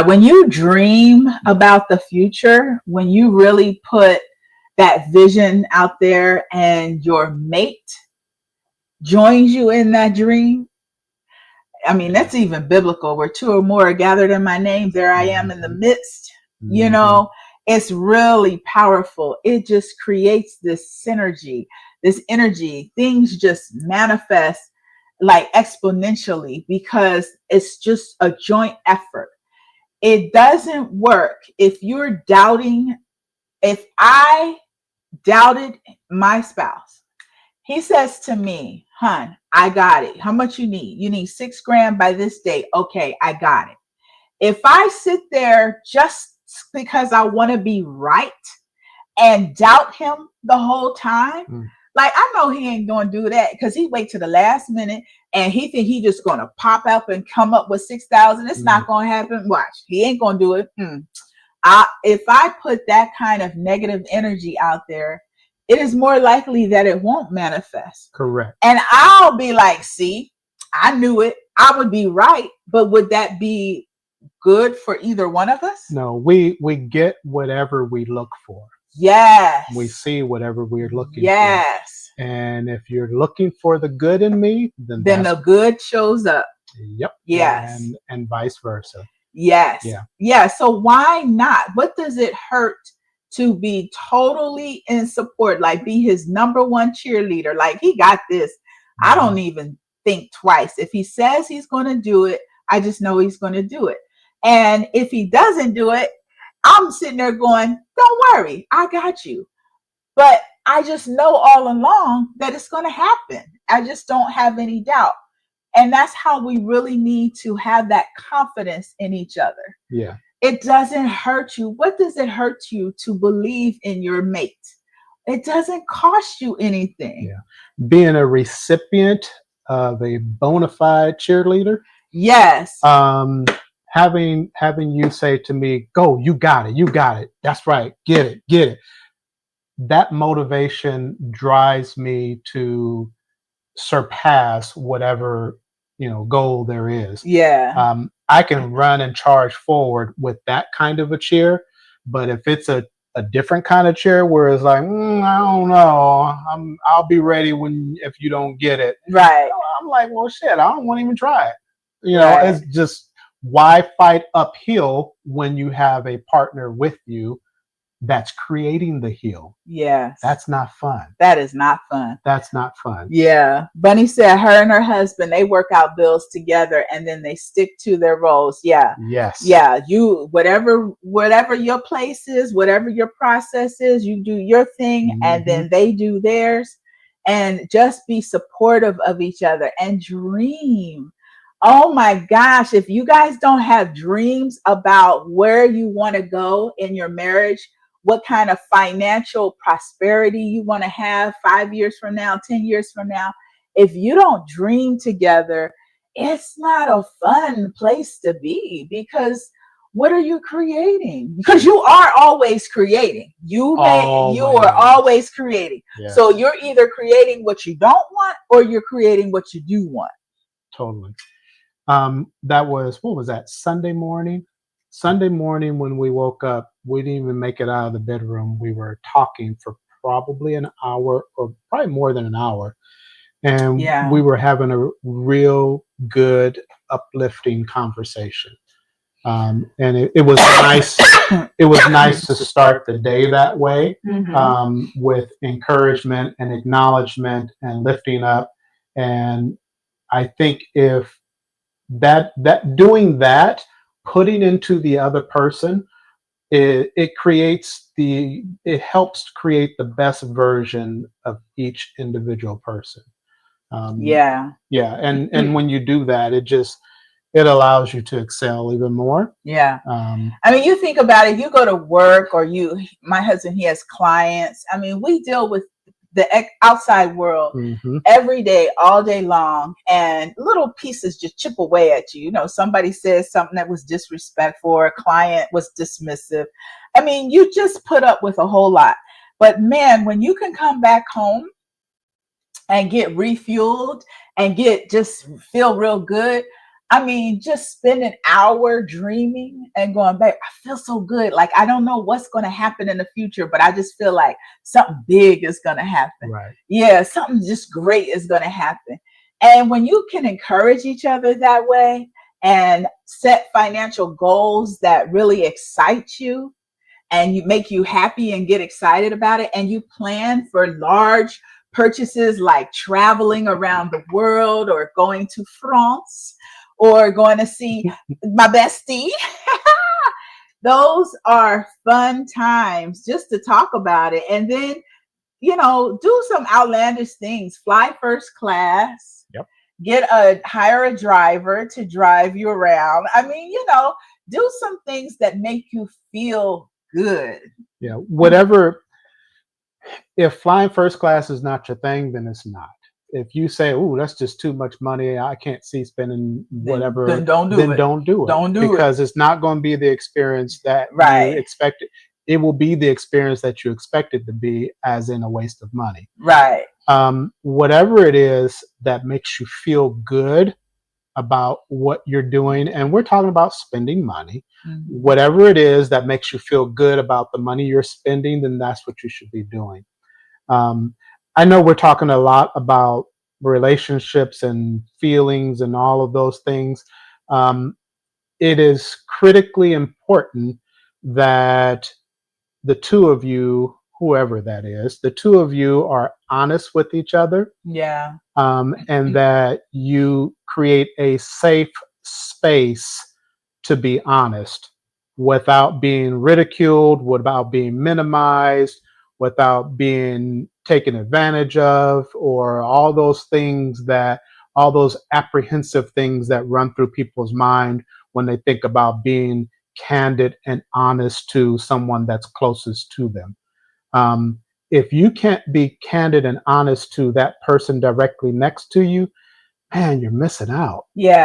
When you dream about the future, when you really put that vision out there and your mate joins you in that dream, I mean, that's even biblical. Where two or more are gathered in my name, there I am in the midst. You know, it's really powerful. It just creates this synergy, this energy. Things just manifest like exponentially because it's just a joint effort. It doesn't work if you're doubting. If I doubted my spouse, he says to me, "Hun, I got it. How much you need? You need 6 grand by this date. Okay, I got it." If I sit there just because I want to be right and doubt him the whole time, like I know he ain't gonna do that because he wait to the last minute and he think he just gonna pop up and come up with 6,000. It's not gonna happen. Watch, he ain't gonna do it. If I put that kind of negative energy out there, it is more likely that it won't manifest. Correct. And I'll be like, see, I knew it. I would be right. But would that be good for either one of us? No, we get whatever we look for. Yes. We see whatever we're looking for. Yes. And if you're looking for the good in me, then the good shows up. Yep. Yes. And vice versa. Yes. Yeah. Yeah. So why not? What does it hurt to be totally in support, like be his number one cheerleader? Like he got this. I don't even think twice. If he says he's going to do it, I just know he's going to do it. And if he doesn't do it, I'm sitting there going, don't worry, I got you. But I just know all along that it's going to happen. I just don't have any doubt. And that's how we really need to have that confidence in each other. Yeah. It doesn't hurt you. What does it hurt you to believe in your mate? It doesn't cost you anything. Yeah. Being a recipient of a bona fide cheerleader. Yes. Having you say to me, go, you got it. That's right. Get it. That motivation drives me to surpass whatever, goal there is. Yeah. I can run and charge forward with that kind of a cheer, but if it's a different kind of cheer where it's like, I don't know, I'll be ready if you don't get it. Right. I'm like, well, shit, I don't want to even try it. It's just, why fight uphill when you have a partner with you that's creating the hill? Yes. That's not fun. That is not fun. That's not fun. Yeah. Bunny said her and her husband, they work out bills together and then they stick to their roles. Yeah. Yes. Yeah. You, whatever your place is, whatever your process is, you do your thing and then they do theirs, and just be supportive of each other and dream. Oh my gosh. If you guys don't have dreams about where you want to go in your marriage, what kind of financial prosperity you want to have 5 years from now, 10 years from now, if you don't dream together, it's not a fun place to be, because what are you creating? Because you are always creating. You are always creating. Yeah. So you're either creating what you don't want or you're creating what you do want. Totally. That was, what was that? Sunday morning when we woke up, we didn't even make it out of the bedroom. We were talking for probably an hour, or probably more than an hour. And we were having a real good, uplifting conversation. And it was nice. It was nice to start the day that way, with encouragement and acknowledgement and lifting up. And I think if doing that, putting into the other person, it helps create the best version of each individual person. And when you do that, it allows you to excel even more. Yeah. I mean, you think about it, you go to work, or my husband, he has clients. I mean, we deal with the outside world every day, all day long, and little pieces just chip away at you. Somebody says something that was disrespectful, or a client was dismissive. I mean, you just put up with a whole lot. But man, when you can come back home and get refueled and just feel real good, I mean, just spend an hour dreaming and going, babe, I feel so good. Like, I don't know what's going to happen in the future, but I just feel like something big is going to happen. Right. Yeah, something just great is going to happen. And when you can encourage each other that way and set financial goals that really excite you, and you make you happy and get excited about it, and you plan for large purchases like traveling around the world or going to France or going to see my bestie. Those are fun times just to talk about it. And then, do some outlandish things. Fly first class, Yep. hire a driver to drive you around. I mean, do some things that make you feel good. Yeah. Whatever. If flying first class is not your thing, then it's not. If you say, "Oh, that's just too much money. I can't see spending Then whatever," don't do then it. don't do it Don't do it. because it's not going to be the experience that you Right. expected. It will be the experience that you expected to be, as in a waste of money. Right. Whatever it is that makes you feel good about what you're doing, and we're talking about spending money. Mhm. Whatever it is that makes you feel good about the money you're spending, then that's what you should be doing. Um, I know we're talking a lot about relationships and feelings and all of those things. Um, it is critically important that the two of you, whoever that is, the two of you are honest with each other, Yeah. and that you create a safe space to be honest without being ridiculed, without being minimized, without being taken advantage of, or all those apprehensive things that run through people's mind when they think about being candid and honest to someone that's closest to them. Um, if you can't be candid and honest to that person directly next to you, man, you're missing out. Yeah.